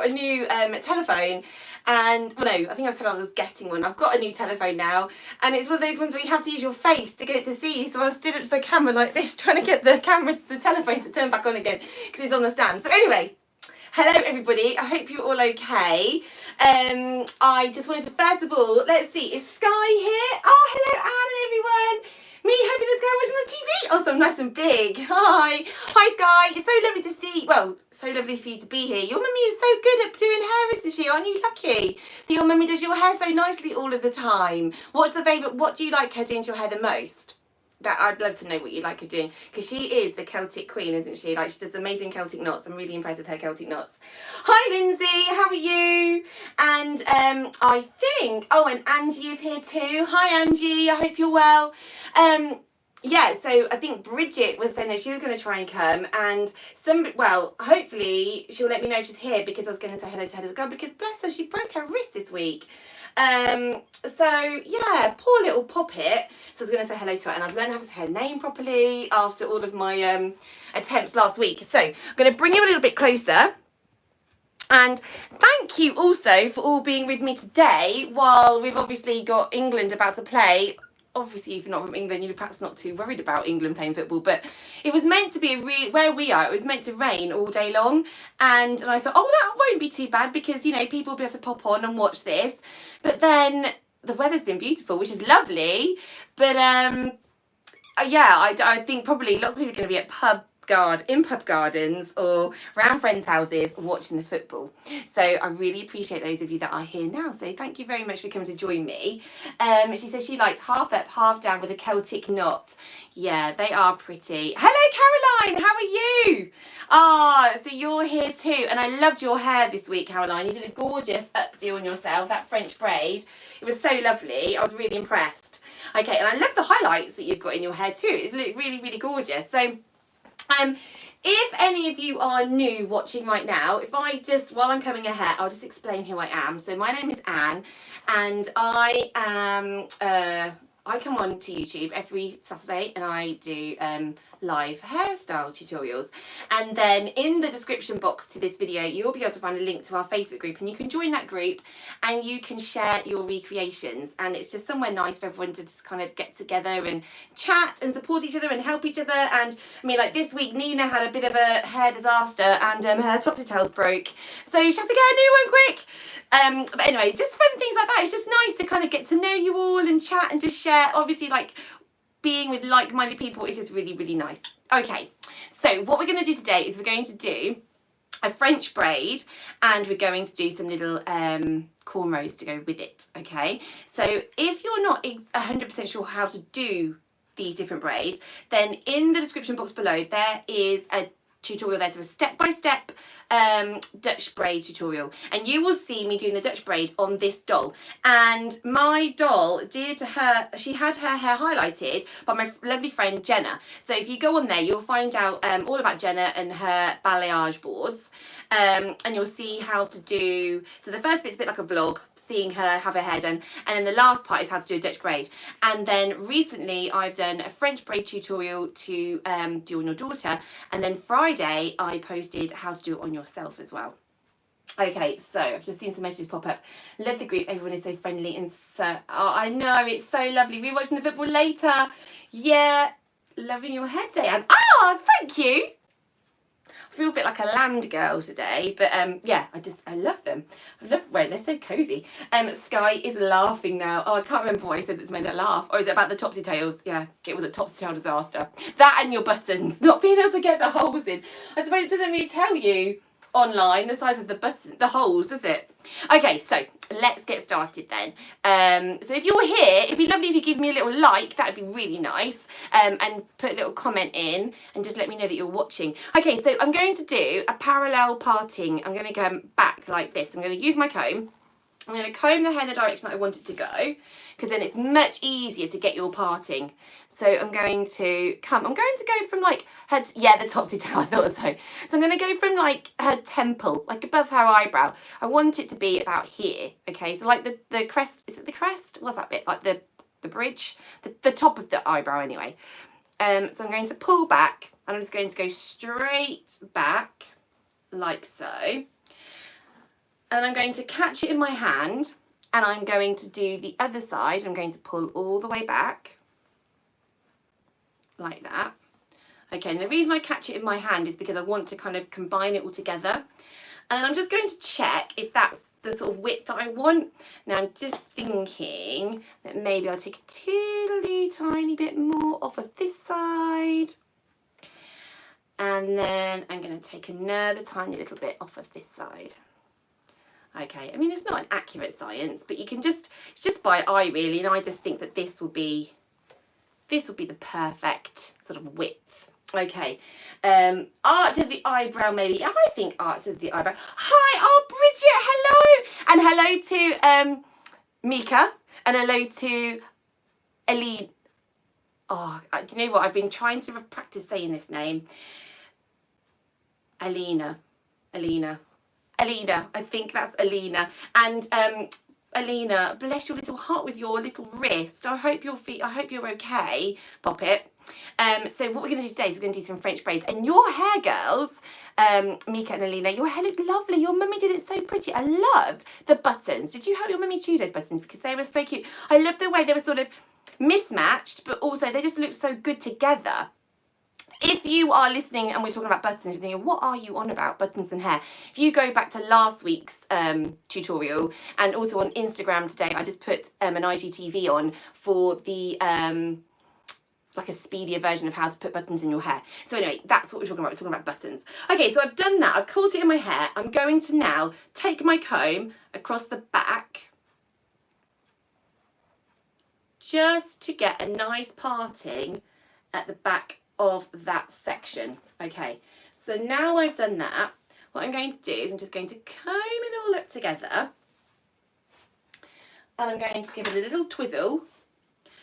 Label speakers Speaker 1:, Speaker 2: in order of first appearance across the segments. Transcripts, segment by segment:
Speaker 1: got a new telephone, and well, no, I think I said I was getting one. I've got a new telephone now, and it's one of those ones where you have to use your face to get it to see. So I stood up to the camera like this, trying to get the telephone to turn back on again because it's on the stand. So anyway, hello everybody. I hope you're all okay. I just wanted to first of all, let's see, is Sky here? Oh, hello Anne and everyone. Me hoping this guy watching the TV. Oh, so I'm nice and big. Hi Sky. It's so lovely to see. Well, so lovely for you to be here. Your mummy is so good at doing hair, isn't she? Aren't you lucky that your mummy does your hair so nicely all of the time? What's the favourite? What do you like her doing to your hair the most? That I'd love to know what you like her doing, because she is the Celtic queen, isn't she? Like, she does amazing Celtic knots. I'm really impressed with her Celtic knots. Hi Lyndsey, how are you? And I think, oh, and Angie is here too. Hi Angie, I hope you're well. Yeah, so I think Brigitte was saying that she was going to try and come, and well, hopefully she'll let me know if she's here, because I was going to say hello to her as well, because bless her, she broke her wrist this week. So yeah, poor little Poppet. So I was going to say hello to her, and I've learned how to say her name properly after all of my attempts last week. So I'm going to bring you a little bit closer. And thank you also for all being with me today while we've obviously got England about to play. Obviously, if you're not from England, you're perhaps not too worried about England playing football, but it was meant to be where we are, it was meant to rain all day long, and I thought, oh, that won't be too bad, because, you know, people will be able to pop on and watch this. But then the weather's been beautiful, which is lovely, but yeah, I think probably lots of people are going to be at in pub gardens or around friends' houses watching the football. So I really appreciate those of you that are here now. So thank you very much for coming to join me. She says she likes half up, half down with a Celtic knot. Yeah, they are pretty. Hello Caroline, how are you? Ah, so you're here too, and I loved your hair this week, Caroline. You did a gorgeous updo on yourself, that French braid. It was so lovely. I was really impressed. Okay, and I love the highlights that you've got in your hair too. It looked really, really gorgeous. So if any of you are new watching right now, if I just, while I'm combing her hair, I'll just explain who I am. So my name is Anne, and I am, I come on to YouTube every Saturday, and I do live hairstyle tutorials. And then in the description box to this video, you'll be able to find a link to our Facebook group, and you can join that group and you can share your recreations. And it's just somewhere nice for everyone to just kind of get together and chat and support each other and help each other. And I mean, like this week, Nina had a bit of a hair disaster, and her top tails broke, so she had to get a new one quick. But anyway, just fun things like that. It's just nice to kind of get to know you all and chat and just share. Obviously, like, being with like-minded people is just really, really nice. Okay, so what we're going to do today is we're going to do a French braid, and we're going to do some little cornrows to go with it, okay? So if you're not 100% sure how to do these different braids, then in the description box below there is a tutorial there to a step-by-step Dutch braid tutorial, and you will see me doing the Dutch braid on this doll. And my doll, dear to her, she had her hair highlighted by my lovely friend Jenna. So if you go on there, you'll find out all about Jenna and her balayage boards, and you'll see how to do, so the first bit's a bit like a vlog, seeing her have her hair done, and then the last part is how to do a Dutch braid. And then recently I've done a French braid tutorial to do on your daughter, and then Friday I posted how to do it on yourself as well. Okay, so I've just seen some messages pop up. Love the group, everyone is so friendly and so, oh, I know, it's so lovely. We're watching the football later. Yeah, loving your hair today, and oh, thank you. I feel a bit like a land girl today, but yeah, I love them. I love wearing, they're so cozy. Sky is laughing now. Oh, I can't remember what I said that's made her laugh. Or is it about the topsy tails? Yeah, it was a topsy tail disaster. That and your buttons, not being able to get the holes in. I suppose it doesn't really tell you online the size of the button, the holes, does it? Okay, so let's get started then. So if you're here, it'd be lovely if you give me a little like, that'd be really nice, and put a little comment in and just let me know that you're watching. Okay, so I'm going to do a parallel parting. I'm going to go back like this. I'm going to use my comb. I'm going to comb the hair in the direction that I want it to go, because then it's much easier to get your parting. So I'm going to go from like her, yeah, the topsy tail, I thought so. So I'm going to go from like her temple, like above her eyebrow. I want it to be about here, okay? So like the crest, is it the crest? What's that bit? Like the bridge? The top of the eyebrow anyway. So I'm going to pull back, and I'm just going to go straight back like so. And I'm going to catch it in my hand, and I'm going to do the other side. I'm going to pull all the way back, like that. Okay, and the reason I catch it in my hand is because I want to kind of combine it all together. And I'm just going to check if that's the sort of width that I want. Now I'm just thinking that maybe I'll take a teeny tiny bit more off of this side. And then I'm going to take another tiny little bit off of this side. Okay, I mean, it's not an accurate science, but you can just, it's just by eye really, and I just think that this will be the perfect sort of width. Okay, arch of the eyebrow maybe. I think arch of the eyebrow. Hi, oh Brigitte, hello, and hello to Mika, and hello to Eileen. Oh, do you know what? I've been trying to practice saying this name. Alina, I think that's Alina. And Alina, bless your little heart with your little wrist. I hope you're okay, Pop It. So what we're going to do today is we're going to do some French braids. And your hair, girls, Mika and Alina, your hair looked lovely. Your mummy did it so pretty. I loved the buttons. Did you help your mummy choose those buttons? Because they were so cute. I loved the way they were sort of mismatched, but also they just looked so good together. If you are listening and we're talking about buttons, you're thinking, what are you on about, buttons and hair? If you go back to last week's tutorial, and also on Instagram today, I just put an IGTV on for the like a speedier version of how to put buttons in your hair. So anyway, that's what we're talking about. We're talking about buttons. Okay, so I've done that. I've caught it in my hair. I'm going to now take my comb across the back just to get a nice parting at the back of that section. Okay, so now I've done that, what I'm going to do is I'm just going to comb it all up together, and I'm going to give it a little twizzle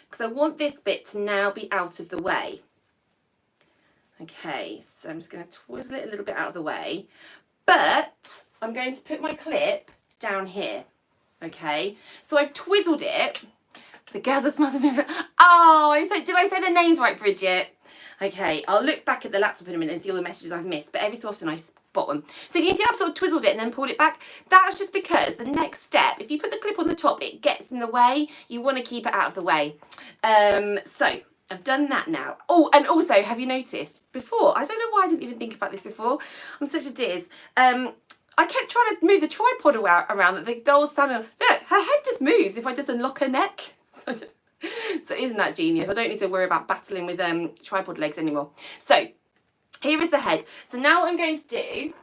Speaker 1: because I want this bit to now be out of the way. Okay, so I'm just going to twizzle it a little bit out of the way, but I'm going to put my clip down here. Okay, so I've twizzled it. The girls are smiling. Oh, did I say their names right, Brigitte? Okay, I'll look back at the laptop in a minute and see all the messages I've missed, but every so often I spot them. So you can see I've sort of twizzled it and then pulled it back. That's just because the next step, if you put the clip on the top, it gets in the way. You want to keep it out of the way. So I've done that now. Oh, and also, have you noticed before, I don't know why I didn't even think about this before. I'm such a diz. I kept trying to move the tripod around that the doll's sounded, look, her head just moves if I just unlock her neck. So isn't that genius? I don't need to worry about battling with tripod legs anymore. So here is the head. So now what I'm going to do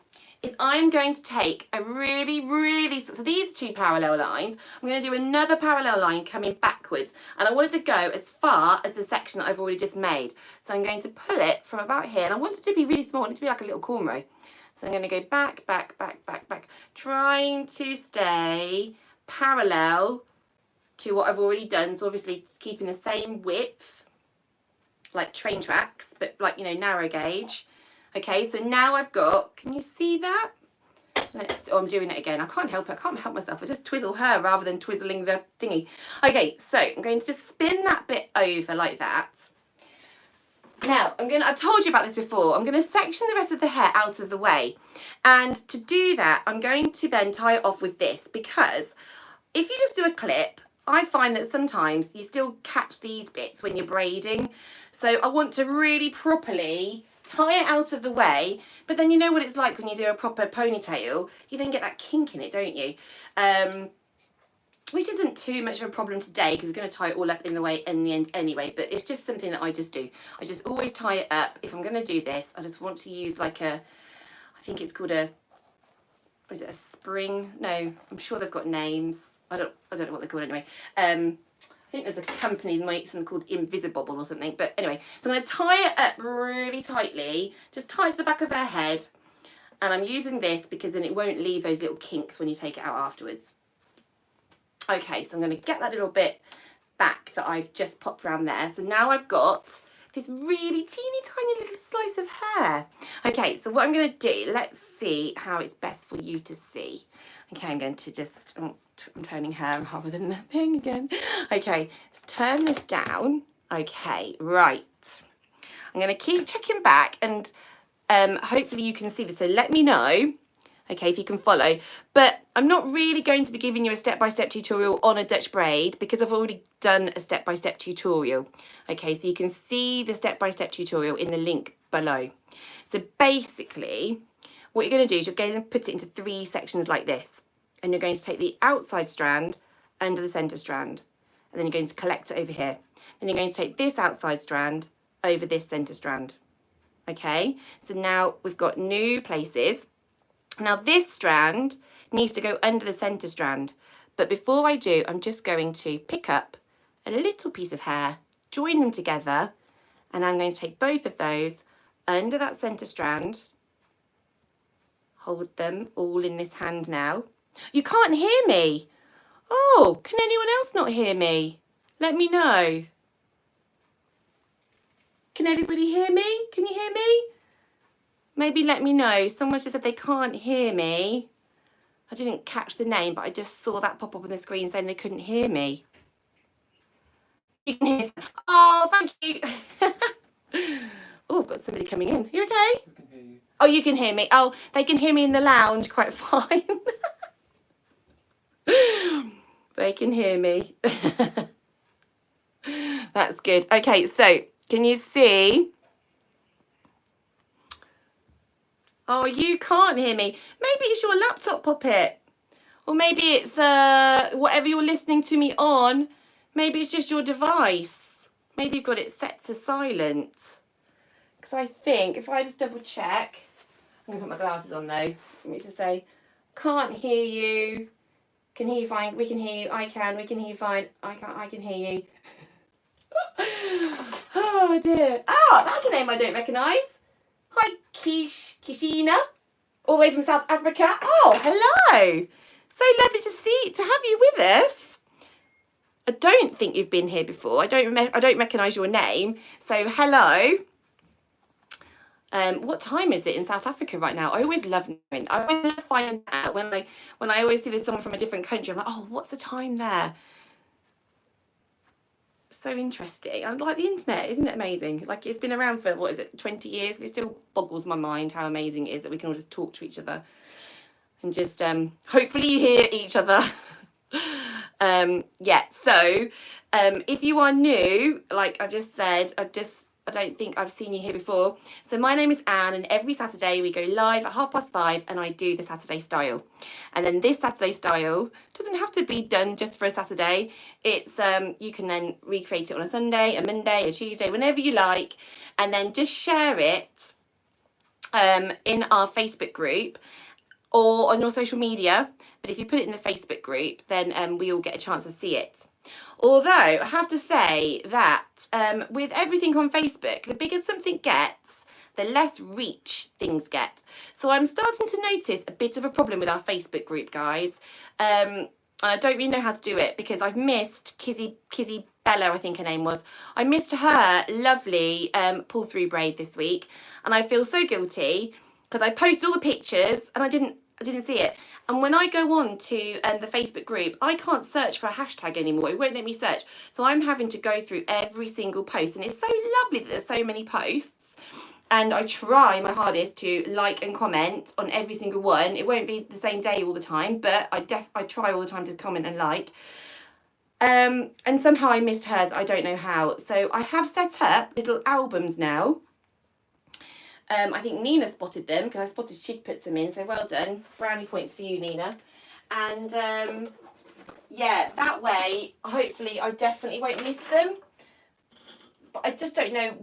Speaker 1: is I'm going to take a really, so these two parallel lines, I'm going to do another parallel line coming backwards, and I wanted to go as far as the section that I've already just made. So I'm going to pull it from about here, and I want it to be really small. I want it to be like a little cornrow. So I'm going to go back, trying to stay parallel to what I've already done, so obviously keeping the same width, like train tracks, but like, you know, narrow gauge. Okay, so now I've got, can you see that? Oh, I'm doing it again. I can't help it. I can't help myself. I just twizzle her rather than twizzling the thingy. Okay, so I'm going to just spin that bit over like that. Now, I've told you about this before. I'm going to section the rest of the hair out of the way. And to do that, I'm going to then tie it off with this, because if you just do a clip, I find that sometimes you still catch these bits when you're braiding. So I want to really properly tie it out of the way, but then you know what it's like when you do a proper ponytail, you then get that kink in it, don't you? Which isn't too much of a problem today because we're going to tie it all up in the way in the end anyway, but it's just something that I just do. I just always tie it up. If I'm going to do this, I just want to use like a, I think it's called a, is it a spring? No, I'm sure they've got names. I don't know what they're called anyway. I think there's a company that makes them called Invisibobble or something. But anyway, so I'm going to tie it up really tightly, just tight to the back of her head. And I'm using this because then it won't leave those little kinks when you take it out afterwards. Okay, so I'm going to get that little bit back that I've just popped around there. So now I've got this really teeny tiny little slice of hair. Okay, so what I'm going to do, let's see how it's best for you to see. Okay, I'm going to just, I'm turning her rather than the thing again. Okay, let's turn this down. Okay, right. I'm going to keep checking back and hopefully you can see this. So let me know. okay, if you can follow. But I'm not really going to be giving you a step-by-step tutorial on a Dutch braid because I've already done a step-by-step tutorial. Okay, so you can see the step-by-step tutorial in the link below. So basically, what you're going to do is you're going to put it into 3 sections like this. And you're going to take the outside strand under the centre strand. And then you're going to collect it over here. Then you're going to take this outside strand over this centre strand. Okay, so now we've got new places. Now this strand needs to go under the centre strand. But before I do, I'm just going to pick up a little piece of hair, join them together, and I'm going to take both of those under that centre strand. Hold them all in this hand now. You can't hear me. Oh, can anyone else not hear me? Let me know. Can everybody hear me? Can you hear me? Maybe let me know. Someone just said they can't hear me. I didn't catch the name, but I just saw that pop up on the screen saying they couldn't hear me. You can hear. Oh, thank you. Oh, I've got somebody coming in. You okay? I can hear you. Oh, you can hear me. Oh, they can hear me in the lounge quite fine. They can hear me. That's good. Okay, so can you see? Oh, you can't hear me. Maybe it's your laptop, Puppet. Or maybe it's whatever you're listening to me on. Maybe it's just your device. Maybe you've got it set to silent. Because I think, if I just double check, I'm going to put my glasses on though. Let me just say, can't hear you. Can hear you fine. We can hear you. I can. We can hear you fine. I can't. I can hear you. Oh dear. Oh, that's a name I don't recognise. Hi, Kristina, all the way from South Africa. Oh, hello. So lovely to have you with us. I don't think you've been here before. I don't recognise your name. So hello. What time is it in South Africa right now? I always love knowing. I always love finding out when I always see there's someone from a different country. I'm like, oh, what's the time there? So interesting. I like the internet, isn't it amazing? Like, it's been around for, what is it, 20 years? It still boggles my mind how amazing it is that we can all just talk to each other and just hopefully hear each other. Yeah, so if you are new, like I just said, I don't think I've seen you here before. So my name is Anne, and every Saturday we go live at 5:30 and I do the Saturday style. And then this Saturday style doesn't have to be done just for a Saturday. It's you can then recreate it on a Sunday, a Monday, a Tuesday, whenever you like, and then just share it in our Facebook group or on your social media. But if you put it in the Facebook group, then we all get a chance to see it. Although I have to say that with everything on Facebook, the bigger something gets, the less reach things get. So I'm starting to notice a bit of a problem with our Facebook group, guys. And I don't really know how to do it because I've missed Kizzy Bella, I think her name was. I missed her lovely pull through braid this week, and I feel so guilty because I posted all the pictures and I didn't see it. And when I go on to the Facebook group, I can't search for a hashtag anymore. It won't let me search. So I'm having to go through every single post. And it's so lovely that there's so many posts. And I try my hardest to like and comment on every single one. It won't be the same day all the time, but I try all the time to comment and like. And somehow I missed hers. I don't know how. So I have set up little albums now. I think Nina spotted them because I spotted she'd put some in, so well done. Brownie points for you, Nina. And yeah, that way, hopefully, I definitely won't miss them. But I just don't know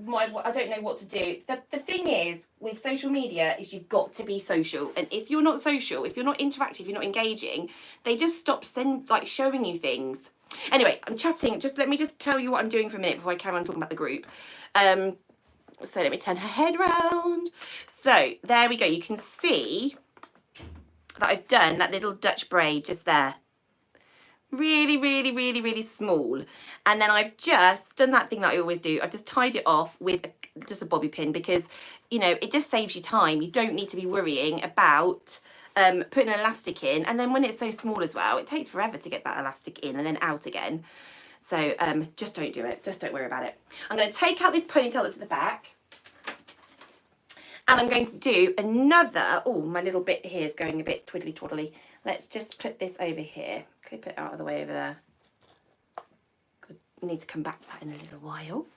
Speaker 1: I don't know what to do. The thing is with social media is you've got to be social, and if you're not social, if you're not interactive, if you're not engaging, they just stop showing you things. Anyway, I'm chatting. Let me just tell you what I'm doing for a minute before I carry on talking about the group. So let me turn her head round. So there we go. You can see that I've done that little Dutch braid just there. Really, really, really, really small. And then I've just done that thing that I always do. I've just tied it off with just a bobby pin because, you know, it just saves you time. You don't need to be worrying about putting an elastic in. And then when it's so small as well, it takes forever to get that elastic in and then out again. So just don't do it. Just don't worry about it. I'm going to take out this ponytail that's at the back. And I'm going to do another, oh, my little bit here is going a bit twiddly twaddly. Let's just put this over here. Clip it out of the way over there. I need to come back to that in a little while.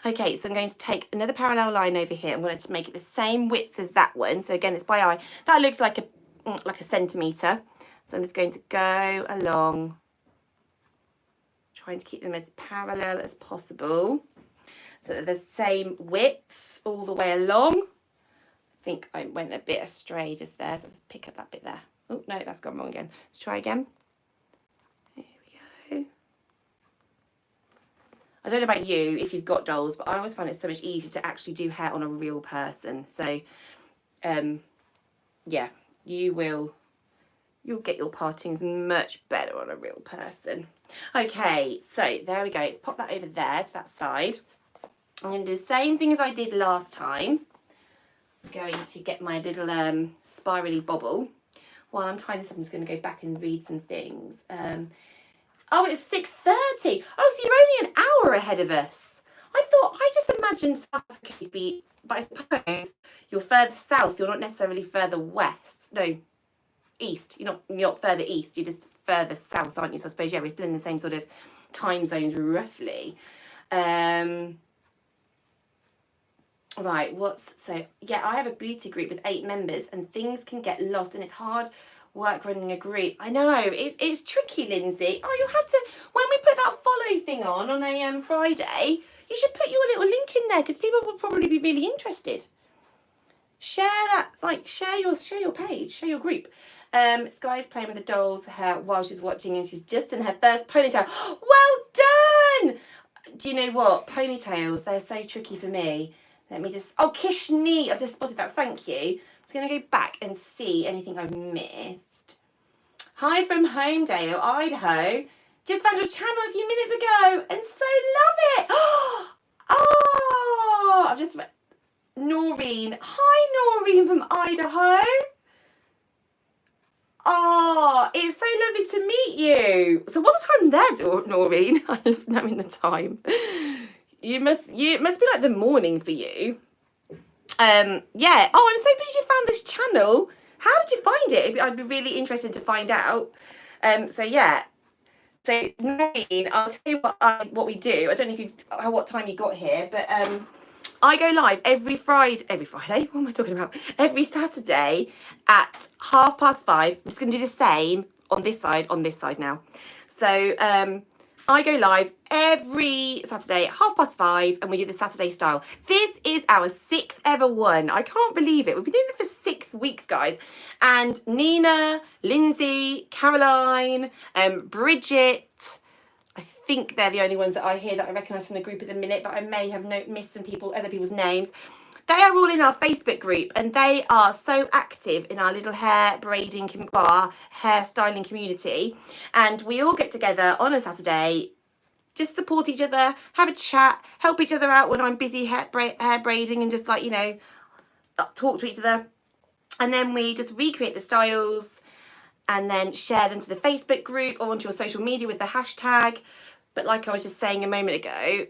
Speaker 1: Okay, so I'm going to take another parallel line over here. I'm going to make it the same width as that one. So again, it's by eye. That looks like a centimetre. So I'm just going to go along, trying to keep them as parallel as possible, so that they're the same width all the way along. I think I went a bit astray just there, so let's pick up that bit there. Oh, no, that's gone wrong again. Let's try again. There we go. I don't know about you if you've got dolls, but I always find it so much easier to actually do hair on a real person. So, yeah, you'll get your partings much better on a real person. Okay, so there we go. Let's pop that over there to that side. I'm going to do the same thing as I did last time. I'm going to get my little spirally bobble. While I'm tying this up, I'm just going to go back and read some things. Oh, it's 6:30. Oh, so you're only an hour ahead of us. I just imagined South Africa would be, but I suppose you're further south. You're not necessarily further west. No, east. You're not further east. You're just further south, aren't you? So I suppose, yeah, we're still in the same sort of time zones, roughly. Right, so yeah, I have a beauty group with 8 members and things can get lost and it's hard work running a group. I know, it's tricky, Lyndsey. Oh, you'll have to, when we put that follow thing on a Friday, you should put your little link in there because people will probably be really interested. Share that, like share your page, share your group. Sky's playing with the doll's hair while she's watching and she's just in her first ponytail. Well done! Do you know what? Ponytails, they're so tricky for me. Let me just, oh, Kishni, I've just spotted that, thank you. I'm just going to go back and see anything I've missed. Hi from Homedale, Idaho. Just found your channel a few minutes ago and so love it. Oh, I've just, Noreen. Hi, Noreen from Idaho. Oh, it's so lovely to meet you. So what's the time there, Noreen? I love knowing the time. It must be like the morning for you. Yeah. Oh, I'm so pleased you found this channel. How did you find it? I'd be really interested to find out. So yeah. So Noreen, I'll tell you what we do. I don't know what time you got here, but I go live every Friday. What am I talking about? Every Saturday at 5:30. I'm just going to do the same on this side now. So I go live every Saturday at 5:30 and we do the Saturday style. This is our 6th ever one. I can't believe it. We've been doing it for 6 weeks, guys. And Nina, Lyndsey, Caroline, Brigitte, I think they're the only ones that I hear that I recognise from the group at the minute, but I may have missed some other people's names. They are all in our Facebook group and they are so active in our little hair braiding, our hairstyling community. And we all get together on a Saturday, just support each other, have a chat, help each other out when I'm busy hair braiding and just like, you know, talk to each other. And then we just recreate the styles and then share them to the Facebook group or onto your social media with the hashtag. But like I was just saying a moment ago,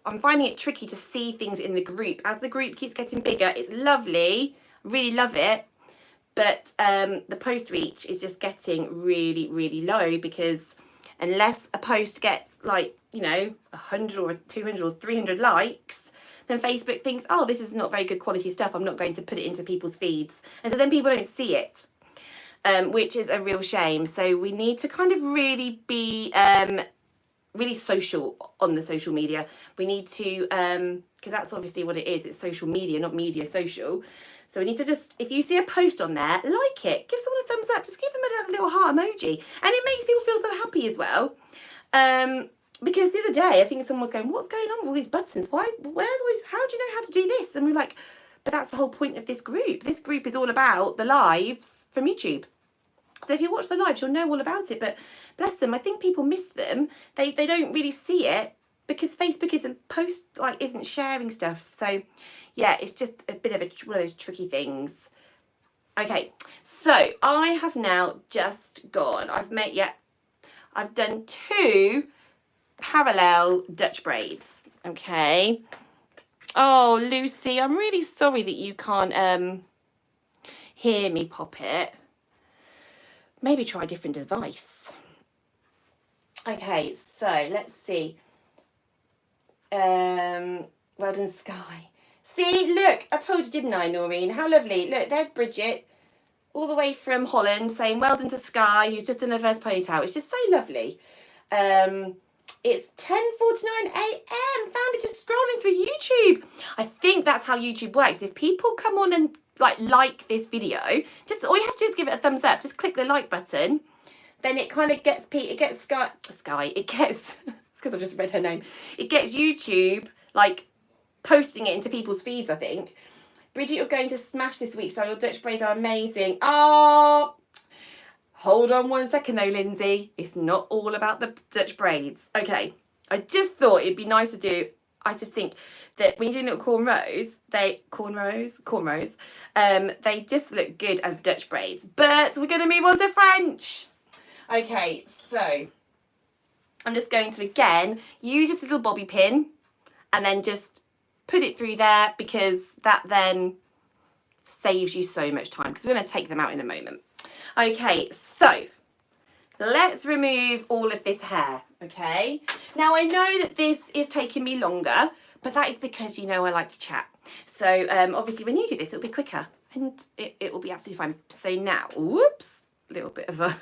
Speaker 1: I'm finding it tricky to see things in the group. As the group keeps getting bigger, it's lovely, really love it, but the post reach is just getting really, really low because unless a post gets like, you know, 100 or 200 or 300 likes, then Facebook thinks, oh, this is not very good quality stuff, I'm not going to put it into people's feeds. And so then people don't see it, which is a real shame. So we need to kind of really be really social on the social media. We need to, because that's obviously what it is, it's social media, not media social. So we need to just, if you see a post on there, like it, give someone a thumbs up, just give them a little heart emoji. And it makes people feel so happy as well. Because the other day, I think someone was going, what's going on with all these buttons? Where's all these, how do you know how to do this? And we're like, but that's the whole point of this group. This group is all about the lives from YouTube. So if you watch the lives, you'll know all about it. But bless them, I think people miss them. They don't really see it because Facebook isn't sharing stuff. So yeah, it's just a bit of one of those tricky things. Okay, so I have now just gone. I've done 2 parallel Dutch braids. Okay. Oh, Lucy, I'm really sorry that you can't hear me pop it. Maybe try a different device. Okay, so let's see. Well done, Sky. See, look, I told you, didn't I, Noreen? How lovely. Look, there's Brigitte, all the way from Holland, saying well done to Sky, who's just done her first ponytail. It's just so lovely. It's 10:49 a.m. Found it just scrolling through YouTube. I think that's how YouTube works. If people come on and like this video, just all you have to do is give it a thumbs up. Just click the like button. Then it kind of gets Sky. It gets. It's because I've just read her name. It gets YouTube like posting it into people's feeds, I think. Brigitte, you're going to smash this week, so your Dutch braids are amazing. Oh, hold on one second though, Lyndsey. It's not all about the Dutch braids. Okay, I just thought it'd be nice to do. I just think that when you're doing little cornrows, they just look good as Dutch braids. But we're going to move on to French. Okay, so I'm just going to again use this little bobby pin and then just put it through there, because that then saves you so much time, because we're going to take them out in a moment. Okay, so let's remove all of this hair. Okay, now I know that this is taking me longer, but that is because, you know, I like to chat. So obviously when you do this, it'll be quicker and it will be absolutely fine. So now, whoops, a little bit of a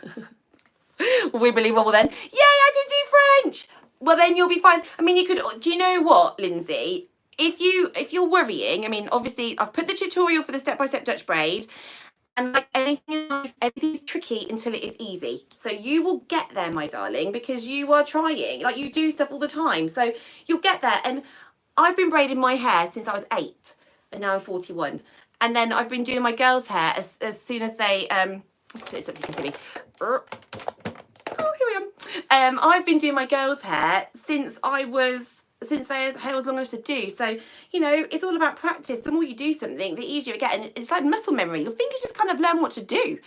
Speaker 1: wibbly wobble then. Yay, I can do French. Well, then you'll be fine. I mean, you could, do you know what, Lyndsey? If you're worrying, I mean, obviously I've put the tutorial for the step-by-step Dutch braid, and like anything in life, everything's tricky until it is easy. So you will get there, my darling, because you are trying. Like, you do stuff all the time, so you'll get there. And I've been braiding my hair since I was 8, and now I'm 41. And then I've been doing my girls' hair as soon as they let's put this up so you can see me. Oh, here we are. I've been doing my girls' hair since their hair was long enough to do. So, you know, it's all about practice. The more you do something, the easier it gets. And it's like muscle memory. Your fingers just kind of learn what to do.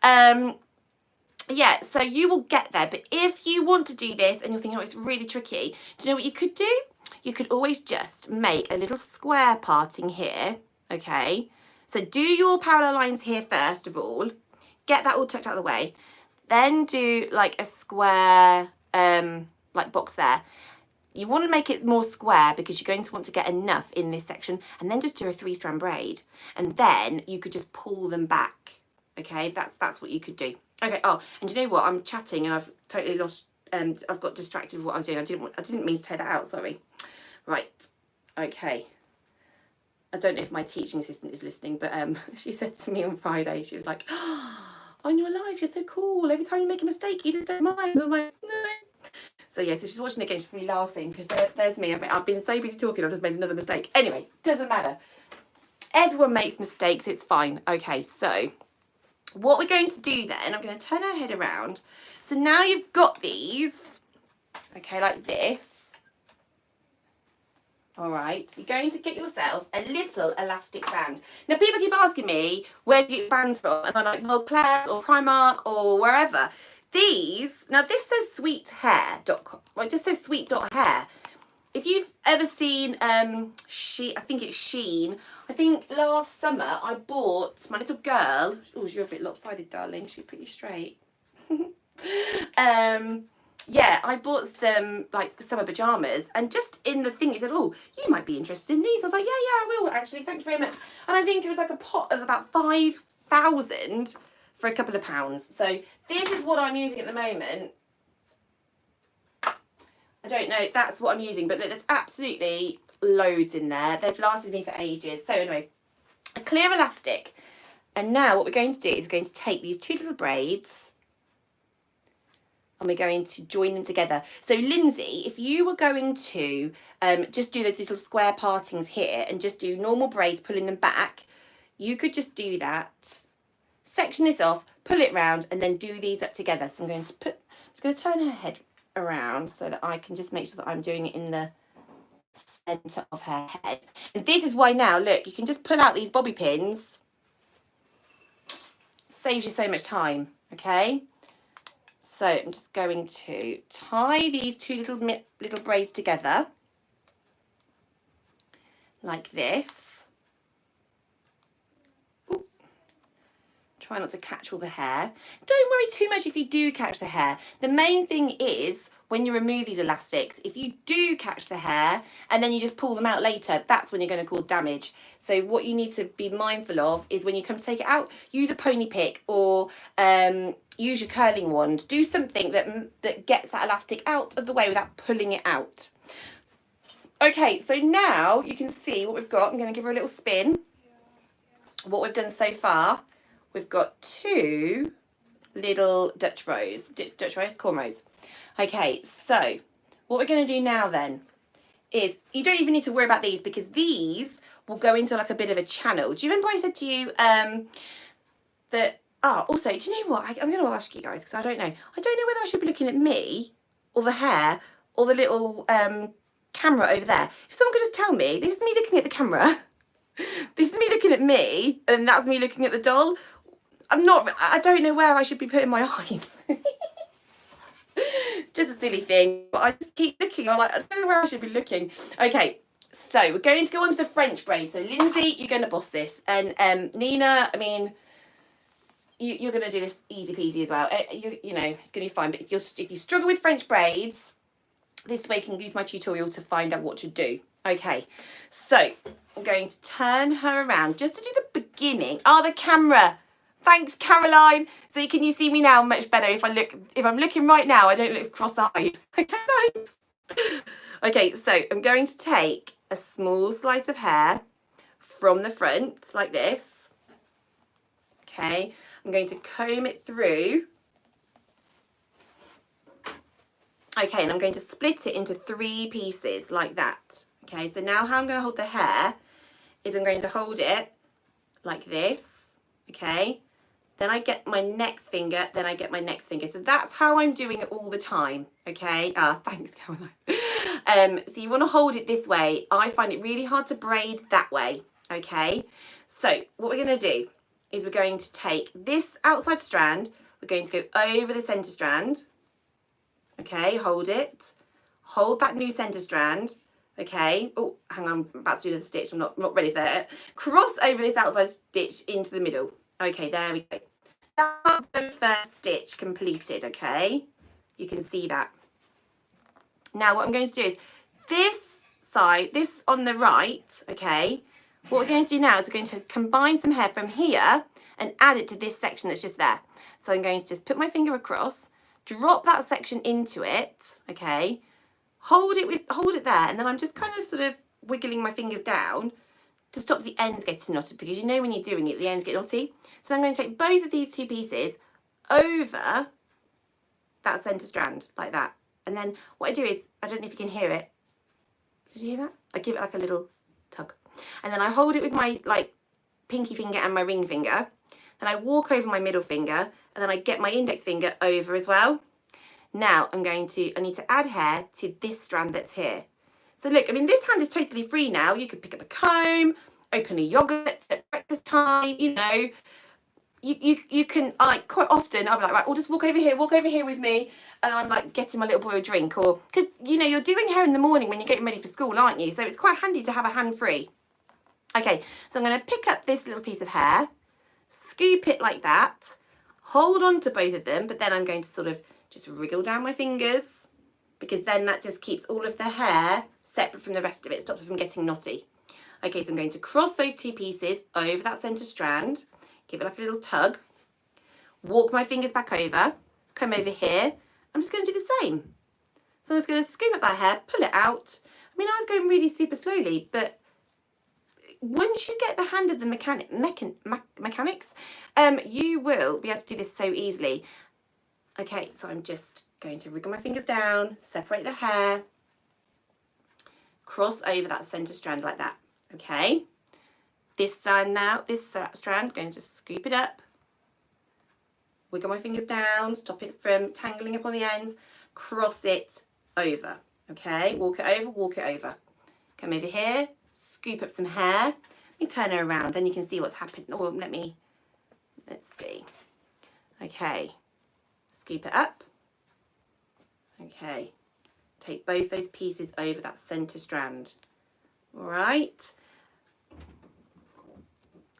Speaker 1: Yeah, so you will get there. But if you want to do this and you're thinking, oh, it's really tricky, do you know what you could do? You could always just make a little square parting here, okay? So do your parallel lines here first of all. Get that all tucked out of the way. Then do like a square like box there. You want to make it more square because you're going to want to get enough in this section, and then just do a 3-strand braid, and then you could just pull them back. Okay, that's what you could do. Okay. Oh, and you know what? I'm chatting and I've totally lost. I've got distracted with what I was doing. I didn't mean to take that out. Sorry. Right. Okay. I don't know if my teaching assistant is listening, but she said to me on Friday, she was like, oh, "On your live, you're so cool. Every time you make a mistake, you just don't mind." I'm like, no. So yeah, so she's watching it again, she's really laughing, because there's me. I've been so busy talking, I've just made another mistake. Anyway, doesn't matter. Everyone makes mistakes, it's fine. Okay, so what we're going to do then, I'm going to turn our head around. So now you've got these, okay, like this. All right, you're going to get yourself a little elastic band. Now, people keep asking me, where do you get bands from? And I'm like, well, Claire's or Primark or wherever. These, now this says sweethair.com, well, it just says sweet.hair. If you've ever seen, I think it's Shein, I think last summer I bought my little girl, oh, you're a bit lopsided, darling, she'll put you straight. Yeah, I bought some like summer pajamas, and just in the thing it said, oh, you might be interested in these. I was like, yeah, I will actually, thank you very much. And I think it was like a pot of about 5,000 for a couple of pounds. So this is what I'm using at the moment. I don't know, that's what I'm using, but there's absolutely loads in there. They've lasted me for ages. So anyway, a clear elastic. And now what we're going to do is we're going to take these 2 little braids and we're going to join them together. So Lyndsey, if you were going to just do those little square partings here and just do normal braids, pulling them back, you could just do that. Section this off, pull it round, and then do these up together. So I'm going to turn her head around so that I can just make sure that I'm doing it in the centre of her head. And this is why now, look, you can just pull out these bobby pins. Saves you so much time, okay? So I'm just going to tie these 2 little braids together. like this. Ooh. Try not to catch all the hair. Don't worry too much if you do catch the hair. The main thing is when you remove these elastics, if you do catch the hair and then you just pull them out later, that's when you're going to cause damage. So what you need to be mindful of is when you come to take it out, use a pony pick or use your curling wand. Do something that gets that elastic out of the way without pulling it out. Okay, so now you can see what we've got. I'm going to give her a little spin. What we've done so far, we've got 2 little Dutch cornrows. Okay, so what we're going to do now then is, you don't even need to worry about these because these will go into like a bit of a channel. Do you remember I said to you that, also, do you know what? I'm going to ask you guys because I don't know. I don't know whether I should be looking at me or the hair or the little camera over there. If someone could just tell me, this is me looking at the camera, this is me looking at me, and that's me looking at the doll. I don't know where I should be putting my eyes. It's just a silly thing, but I just keep looking. I'm like, I don't know where I should be looking. Okay, so we're going to go on to the French braid. So Lyndsey, you're going to boss this, and Nina, I mean, you're going to do this easy peasy as well. You know, it's going to be fine. But if you struggle with French braids, this way you can use my tutorial to find out what to do. Okay, so I'm going to turn her around just to do the beginning. The camera. Thanks, Caroline. So can you see me now much better if I'm looking right now, I don't look cross-eyed. Okay, thanks. Okay, so I'm going to take a small slice of hair from the front like this. Okay, I'm going to comb it through. Okay, and I'm going to split it into 3 pieces like that. Okay, so now how I'm going to hold the hair is I'm going to hold it like this. Okay. Then I get my next finger, then I get my next finger. So that's how I'm doing it all the time, okay? Thanks, Caroline. So you want to hold it this way. I find it really hard to braid that way, okay? So what we're going to do is we're going to take this outside strand, we're going to go over the centre strand, okay? Hold it. Hold that new centre strand, okay? Oh, hang on, I'm about to do the stitch. I'm not ready for it. Cross over this outside stitch into the middle. Okay, there we go. That's the first stitch completed, okay? You can see that. Now what I'm going to do is this side, this on the right, okay? What we're going to do now is we're going to combine some hair from here and add it to this section that's just there. So I'm going to just put my finger across, drop that section into it, okay? Hold it there, and then I'm just kind of sort of wiggling my fingers down to stop the ends getting knotted, because you know when you're doing it, the ends get knotty. So I'm going to take both of these 2 pieces over that centre strand, like that. And then what I do is, I don't know if you can hear it. Did you hear that? I give it like a little tug. And then I hold it with my like pinky finger and my ring finger. Then I walk over my middle finger, and then I get my index finger over as well. Now I need to add hair to this strand that's here. So look, I mean, this hand is totally free now. You could pick up a comb, open a yogurt at breakfast time, you know. You can, like, quite often, I'll be like, right, we'll just walk over here with me. And I'm like getting my little boy a drink, or, because, you know, you're doing hair in the morning when you're getting ready for school, aren't you? So it's quite handy to have a hand free. Okay, so I'm going to pick up this little piece of hair, scoop it like that, hold on to both of them, but then I'm going to sort of just wriggle down my fingers, because then that just keeps all of the hair separate from the rest of it, stops it from getting knotty. Okay, so I'm going to cross those 2 pieces over that centre strand, give it like a little tug, walk my fingers back over, come over here. I'm just going to do the same. So I'm just going to scoop up that hair, pull it out. I mean, I was going really super slowly, but once you get the hand of the mechanics, you will be able to do this so easily. Okay, so I'm just going to wriggle my fingers down, separate the hair, cross over that centre strand like that. Okay, this side now, this strand, going to scoop it up, wiggle my fingers down, stop it from tangling up on the ends, cross it over. Okay, walk it over. Come over here, scoop up some hair. Let me turn her around, then you can see what's happened. Oh, let's see. Okay, scoop it up. Okay, take both those pieces over that centre strand. All right,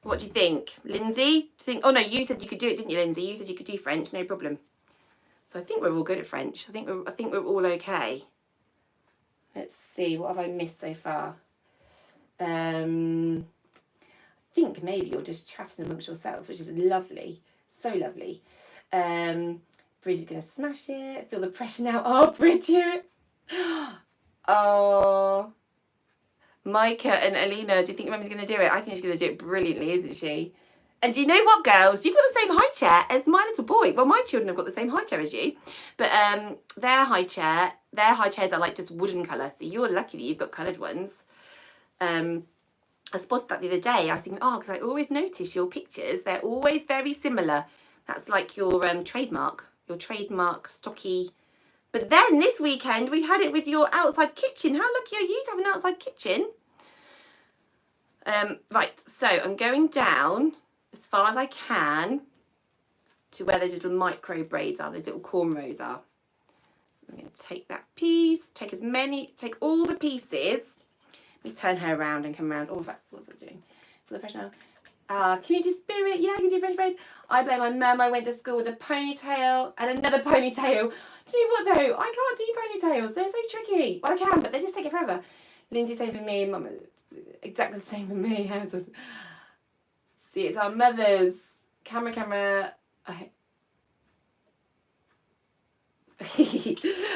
Speaker 1: What do you think? Lyndsey? Do you think, oh no, you said you could do it, didn't you, Lyndsey? You said you could do French, no problem. So I think we're all good at French. I think we're all okay. Let's see, what have I missed so far? I think maybe you're just chatting amongst yourselves, which is lovely. So lovely. Bridget's gonna smash it. Feel the pressure now. Oh, Bridget. Oh. Micah and Alina, do you think Mummy's gonna do it? I think she's gonna do it brilliantly, isn't she? And do you know what, girls? You've got the same high chair as my little boy. Well, my children have got the same high chair as you. But their high chairs are like just wooden colour. So you're lucky that you've got coloured ones. I spotted that the other day. I was thinking, oh, because I always notice your pictures. They're always very similar. That's like your trademark. Your trademark stocky. But then this weekend we had it with your outside kitchen. How lucky are you to have an outside kitchen? Right, so I'm going down as far as I can to where those little micro braids are, those little cornrows are. I'm going to take that piece, take all the pieces. Let me turn her around and come around. Oh, what's that doing? For the pressure now. Community spirit, yeah, I can do French braids. I blame my mum. I went to school with a ponytail and another ponytail. Do you know what though? I can't do ponytails. They're so tricky. Well, I can, but they just take it forever. Lyndsey, same for me. Mum, exactly the same for me. How's this? See, it's our mothers. Camera.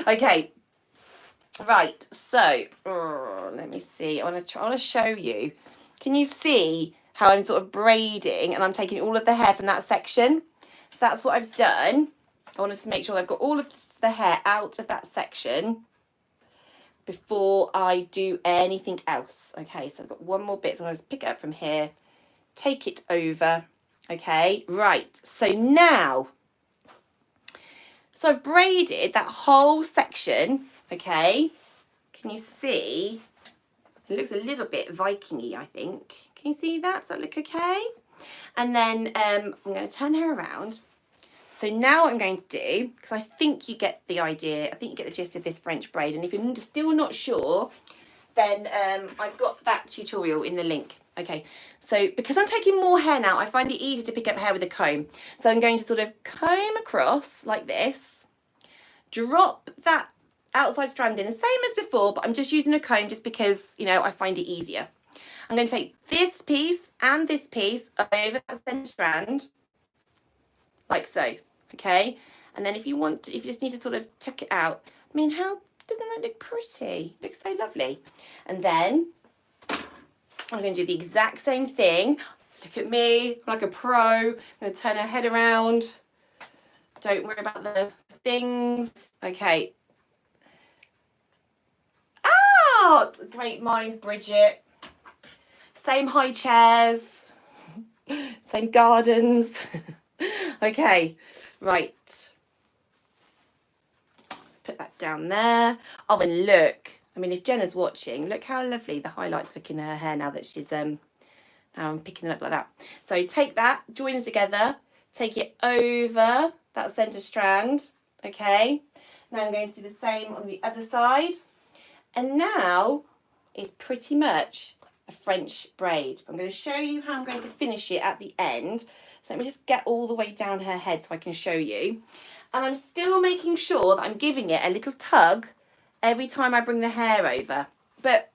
Speaker 1: Okay. Right. So, let me see. I want to show you. Can you see how I'm sort of braiding and I'm taking all of the hair from that section? So that's what I've done. I wanted to make sure I've got all of the hair out of that section before I do anything else. Okay, so I've got one more bit. So I'm going to pick it up from here, take it over. Okay, right. So now, so I've braided that whole section. Okay, can you see? It looks a little bit Viking-y, I think. Can you see that? Does that look okay? And then I'm going to turn her around. So now what I'm going to do, because I think you get the idea, I think you get the gist of this French braid. And if you're still not sure, then I've got that tutorial in the link. Okay, so because I'm taking more hair now, I find it easy to pick up hair with a comb. So I'm going to sort of comb across like this, drop that outside strand in, the same as before, but I'm just using a comb just because, you know, I find it easier. I'm going to take this piece and this piece over that centre strand, like so, okay? And then if you want to, if you just need to sort of tuck it out, I mean, how doesn't that look pretty? It looks so lovely. And then I'm going to do the exact same thing. Look at me, like a pro. I'm going to turn her head around. Don't worry about the things. Okay. Oh, great minds, Brigitte. Same high chairs. Same gardens. Okay, right. Let's put that down there. Oh, and look. I mean, if Jenna's watching, look how lovely the highlights look in her hair now that she's now I'm picking them up like that. So take that, join them together, take it over that centre strand. Okay. Now I'm going to do the same on the other side. And now it's pretty much a French braid. I'm going to show you how I'm going to finish it at the end. So let me just get all the way down her head so I can show you. And I'm still making sure that I'm giving it a little tug every time I bring the hair over. But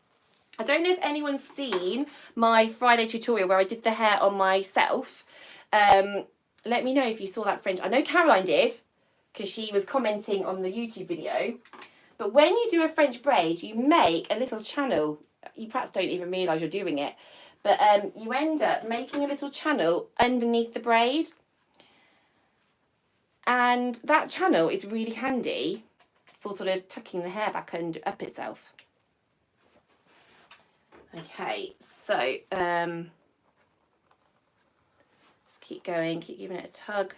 Speaker 1: I don't know if anyone's seen my Friday tutorial where I did the hair on myself. Let me know if you saw that French. I know Caroline did, because she was commenting on the YouTube video. But when you do a French braid, you make a little channel. You perhaps don't even realise you're doing it. But you end up making a little channel underneath the braid. And that channel is really handy for sort of tucking the hair back up itself. Okay, so let's keep going, keep giving it a tug.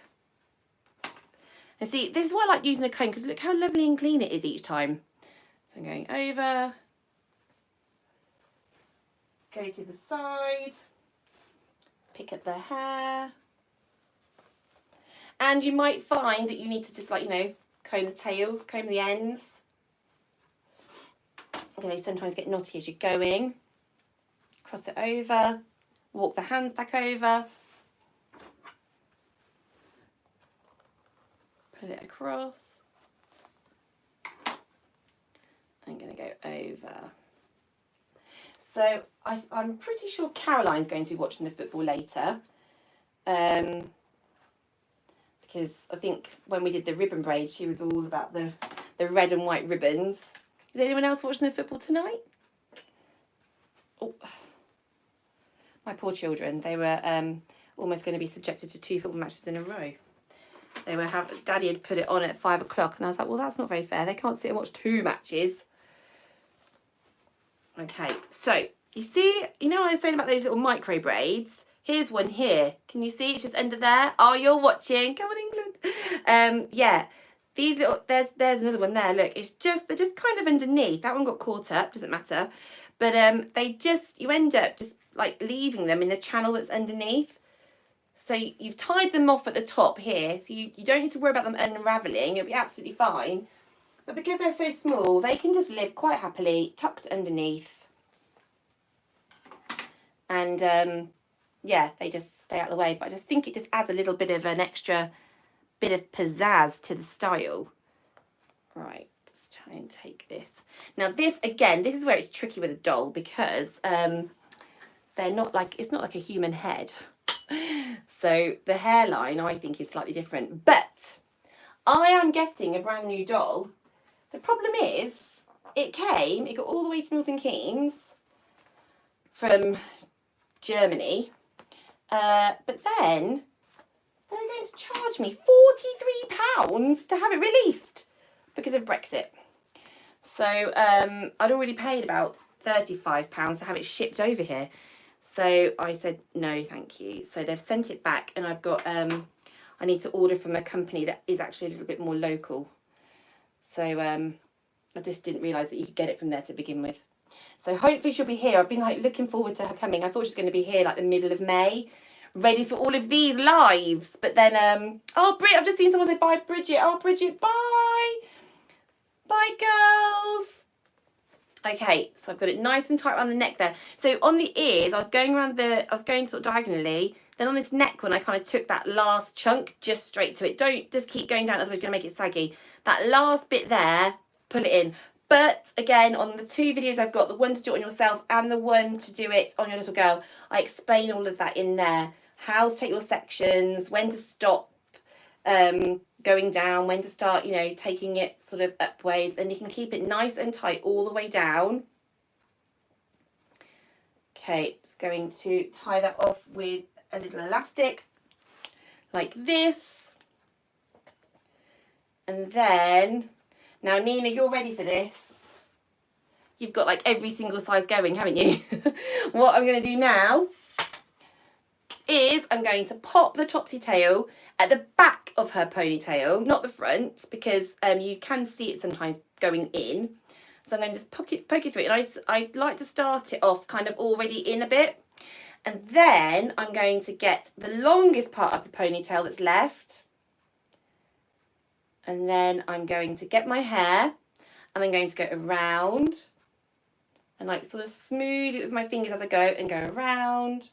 Speaker 1: And see, this is why I like using a comb, because look how lovely and clean it is each time. So I'm going over, go to the side, pick up the hair. And you might find that you need to just, like, you know, comb the tails, comb the ends. Okay, they sometimes get knotty as you're going. Cross it over. walk the hands back over, pull it across. I'm going to go over. So I'm pretty sure Caroline's going to be watching the football later. Because I think when we did the ribbon braids, she was all about the red and white ribbons. Is anyone else watching the football tonight? Oh, my poor children. They were almost going to be subjected to 2 football matches in a row. They were Daddy had put it on at 5 o'clock, and I was like, well, that's not very fair. They can't sit and watch 2 matches. Okay, so you see, you know what I was saying about those little micro braids? Here's one here. Can you see? It's just under there. Oh, you're watching. Come on, England. Yeah, these little, there's another one there. Look, they're just kind of underneath. That one got caught up, doesn't matter. But you end up just like leaving them in the channel that's underneath. So you've tied them off at the top here. So you don't need to worry about them unraveling. It'll be absolutely fine. But because they're so small, they can just live quite happily tucked underneath. And yeah, they just stay out of the way. But I just think it just adds a little bit of an extra bit of pizzazz to the style. Right, let's try and take this. Now this, again, this is where it's tricky with a doll because they're not like, it's not like a human head. So the hairline, I think, is slightly different. But I am getting a brand new doll. The problem is, it got all the way to Milton Keynes from Germany. But then they're going to charge me £43 to have it released because of Brexit. So I'd already paid about £35 to have it shipped over here. So I said, no, thank you. So they've sent it back, and I've got, I need to order from a company that is actually a little bit more local. So I just didn't realise that you could get it from there to begin with. So hopefully she'll be here. I've been like looking forward to her coming. I thought she was going to be here like the middle of May, ready for all of these lives. But then, oh, Brit, I've just seen someone say bye, Brigitte. Oh, Brigitte, bye. Bye, girls. Okay, so I've got it nice and tight around the neck there. So on the ears, I was going sort of diagonally. Then on this neck one, I kind of took that last chunk just straight to it. Don't just keep going down, otherwise you're going to make it saggy. That last bit there, pull it in. But again, on the 2 videos I've got, the one to do it on yourself and the one to do it on your little girl, I explain all of that in there. How to take your sections, when to stop going down, when to start, you know, taking it sort of upways, and you can keep it nice and tight all the way down. Okay, just going to tie that off with a little elastic like this. And then, now Nina, you're ready for this. You've got like every single size going, haven't you? What I'm going to do now is I'm going to pop the topsy tail at the back of her ponytail, not the front, because you can see it sometimes going in. So I'm going to just poke it through it. And I like to start it off kind of already in a bit. And then I'm going to get the longest part of the ponytail that's left. And then I'm going to get my hair and I'm going to go around and like sort of smooth it with my fingers as I go and go around.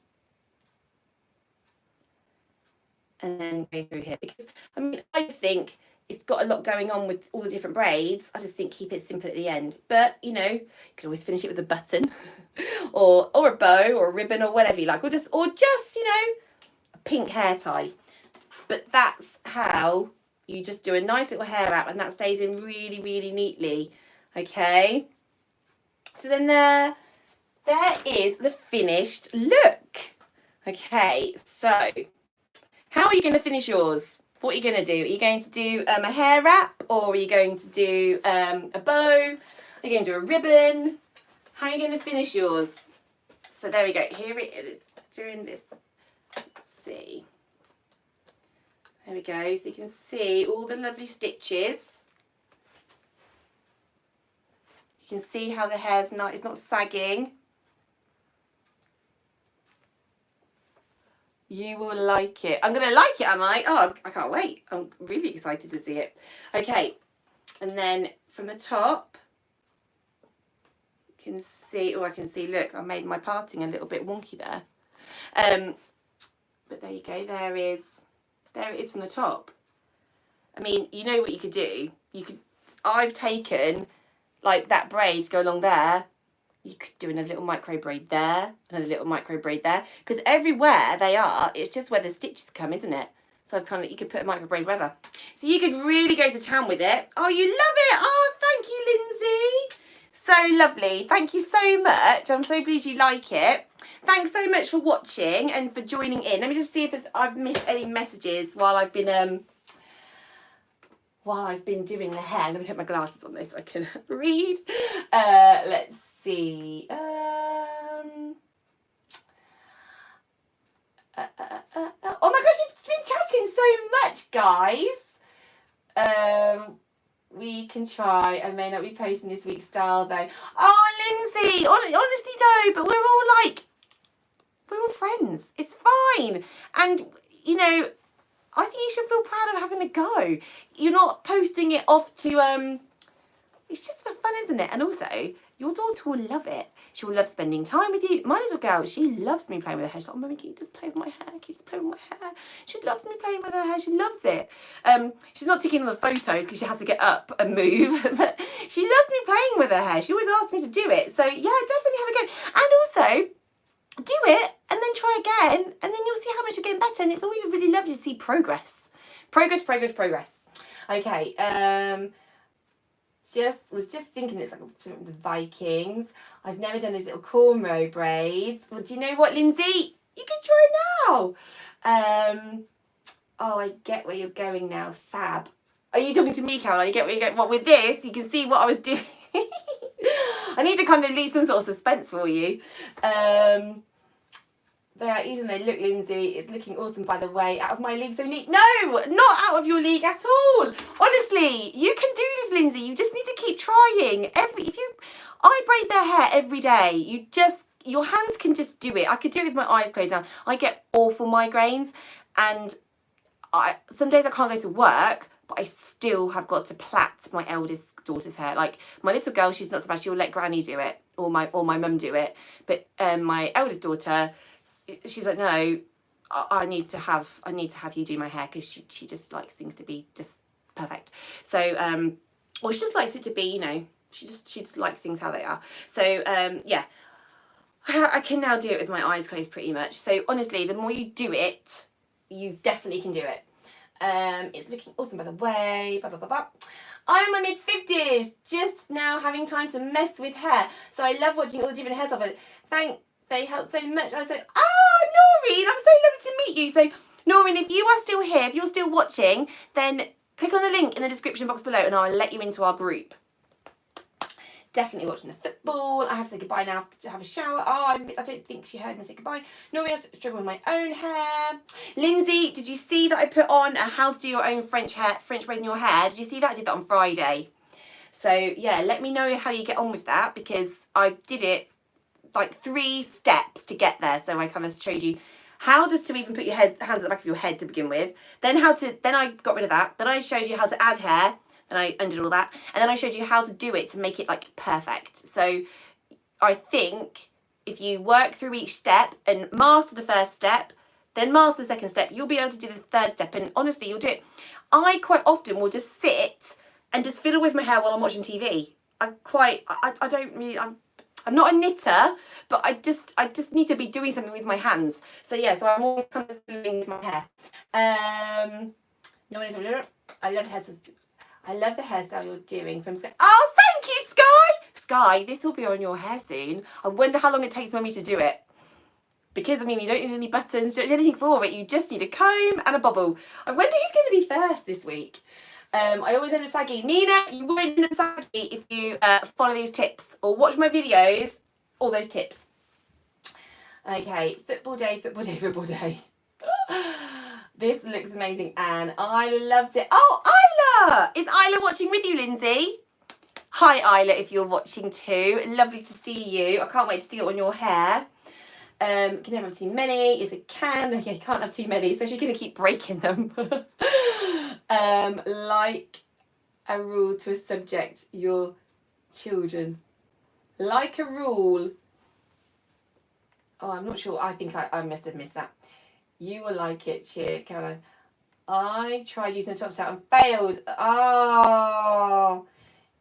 Speaker 1: And then go through here, because I mean, I think it's got a lot going on with all the different braids. I just think keep it simple at the end. But you know, you can always finish it with a button or a bow or a ribbon or whatever you like, or just you know, a pink hair tie. But that's how you just do a nice little hair wrap, and that stays in really, really neatly. Okay. So then there is the finished look. Okay, so how are you going to finish yours? What are you going to do? Are you going to do a hair wrap, or are you going to do a bow? Are you going to do a ribbon? How are you going to finish yours? So there we go. Here it is. Doing this. Let's see. There we go. So you can see all the lovely stitches. You can see how the hair's it's not sagging. You will like it. I'm going to like it, am I? Oh, I can't wait. I'm really excited to see it. Okay. And then from the top, you can see, I can see, look, I made my parting a little bit wonky there. But there you go, there it is from the top. I mean, you know what you could do? I've taken like that braid to go along there. You could do another little micro braid there, another little micro braid there, because everywhere they are, it's just where the stitches come, isn't it? So you could put a micro braid wherever. So you could really go to town with it. Oh, you love it. Oh, thank you, Lyndsey. So lovely. Thank you so much. I'm so pleased you like it. Thanks so much for watching and for joining in. Let me just see if I've missed any messages while I've been doing the hair. I'm going to put my glasses on though so I can read. Let's see. Oh my gosh, you've been chatting so much, guys. We can try. I may not be posting this week's style though. Oh, Lyndsey, honestly though, but we're all friends. It's fine. And, you know, I think you should feel proud of having a go. You're not posting it off to, it's just for fun, isn't it? And also, your daughter will love it. She will love spending time with you. My little girl, she loves me playing with her hair. She's like, oh, Mummy, can you just play with my hair? Can you just play with my hair? She loves me playing with her hair. She loves it. She's not taking all the photos because she has to get up and move. But she loves me playing with her hair. She always asks me to do it. So, yeah, definitely have a go. And also, do it and then try again. And then you'll see how much you're getting better. And it's always really lovely to see progress. Progress. Okay, was just thinking it's like something with the Vikings. I've never done these little cornrow braids. Well, do you know what, Lyndsey? You can try now. Oh, I get where you're going now. Fab. Are you talking to me, Caroline? You get where you're going? What, with this, you can see what I was doing. I need to kind of leave some sort of suspense for you. They are easy and they look, Lyndsey. It's looking awesome, by the way. Out of my league, so neat. No, not out of your league at all. Honestly, you can do this, Lyndsey. You just need to keep trying. I braid their hair every day. Your hands can just do it. I could do it with my eyes closed now. I get awful migraines, and some days I can't go to work, but I still have got to plait my eldest daughter's hair. Like my little girl, she's not so bad. She'll let Granny do it, or my mum do it. But my eldest daughter, she's like, no, I need to have you do my hair, because she just likes things to be just perfect. So or she just likes it to be, you know, she just likes things how they are. So yeah, I can now do it with my eyes closed pretty much. So honestly, the more you do it, you definitely can do it. It's looking awesome, by the way. I'm in my mid-50s, just now having time to mess with hair. So I love watching all the different hairstyles. They help so much. I said, Noreen, I'm so lovely to meet you. So Noreen, if you are still here, if you're still watching, then click on the link in the description box below and I'll let you into our group. Definitely watching the football. I have to say goodbye now to have a shower. Oh, I don't think she heard me say goodbye. Noreen, I struggle with my own hair. Lyndsey, did you see that I put on a how to do your own French braid in your hair? Did you see that? I did that on Friday. So yeah, let me know how you get on with that, because I did it like 3 steps to get there. So I kind of showed you how just to even put your hands at the back of your head to begin with. Then I got rid of that. Then I showed you how to add hair. And I undid all that. And then I showed you how to do it to make it like perfect. So I think if you work through each step and master the first step, then master the second step, you'll be able to do the third step. And honestly, you'll do it. I quite often will just sit and just fiddle with my hair while I'm watching TV. I'm not a knitter, but I just need to be doing something with my hands. So yeah, so I'm always kind of fiddling with my hair. I love the hairstyle you're doing from... Oh, thank you, Sky! Sky, this will be on your hair soon. I wonder how long it takes Mummy to do it. Because, I mean, you don't need any buttons, you don't need anything for it. You just need a comb and a bobble. I wonder who's going to be first this week. I always end up saggy. Nina, you won't end up saggy if you follow these tips or watch my videos. All those tips. Okay, football day. This looks amazing, and Isla loves it. Oh, Isla! Is Isla watching with you, Lyndsey? Hi, Isla, if you're watching too. Lovely to see you. I can't wait to see it on your hair. Can never have too many. Yes, it can. Okay, can't have too many, so she's going to keep breaking them. Like a rule to a subject, your children. Like a rule. Oh, I'm not sure. I think I must have missed that. You will like it, cheer, Caroline. I tried using the top set and failed. Oh,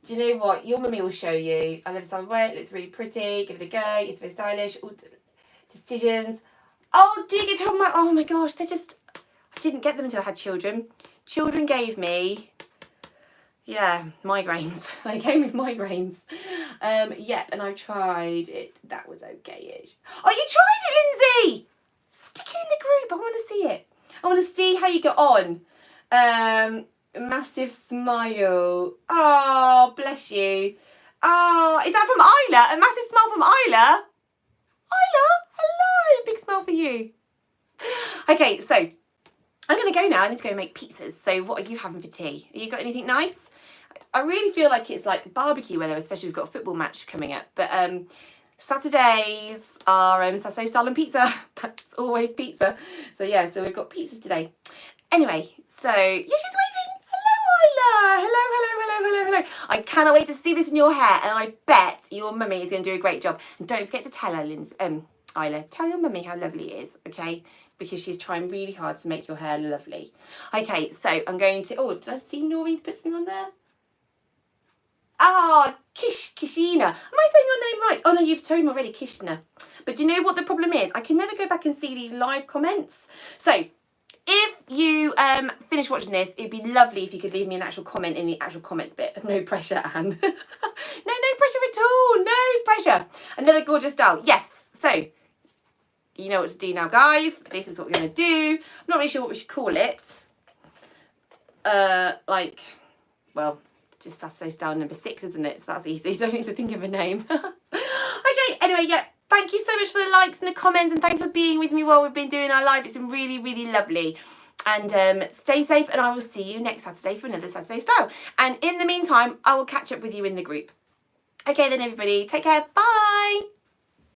Speaker 1: do you know what? Your mummy will show you. I love this way. It looks really pretty. Give it a go. It's very stylish. All decisions. Oh, do you get to have my? Oh my gosh, they're just. I didn't get them until I had children. Children gave me. Yeah, migraines. They came with migraines. Yep, and I tried it. That was okay-ish. Oh, you tried it, Lyndsey! Stick it in the group. I want to see it. I want to see how you get on. Massive smile. Oh, bless you. Oh, is that from Isla? A massive smile from Isla? Isla, hello. Big smile for you. Okay, so I'm going to go now. I need to go make pizzas. So what are you having for tea? Have you got anything nice? I really feel like it's like barbecue weather, especially we've got a football match coming up. But Saturdays are Saturday style and pizza. That's always pizza. So yeah, so we've got pizzas today. Anyway, so yeah, she's waving. Hello, Isla. Hello. I cannot wait to see this in your hair, and I bet your mummy is going to do a great job. And don't forget to tell her, Isla, tell your mummy how lovely it is, okay? Because she's trying really hard to make your hair lovely. Okay, so I'm going to. Oh, did I see Noreen's put something on there? Ah, Kristina. Am I saying your name right? Oh no, you've told me already, Kristina. But do you know what the problem is? I can never go back and see these live comments. So if you finish watching this, it'd be lovely if you could leave me an actual comment in the actual comments bit. No pressure, Anne. No pressure at all. No pressure. Another gorgeous style. Yes. So you know what to do now, guys. This is what we're going to do. I'm not really sure what we should call it. Well, just Saturday style number 6, isn't it? So that's easy. You don't need to think of a name. Okay, anyway, yeah. Thank you so much for the likes and the comments, and thanks for being with me while we've been doing our live. It's been really, really lovely. And stay safe, and I will see you next Saturday for another Saturday style. And in the meantime, I will catch up with you in the group. Okay then, everybody. Take care. Bye.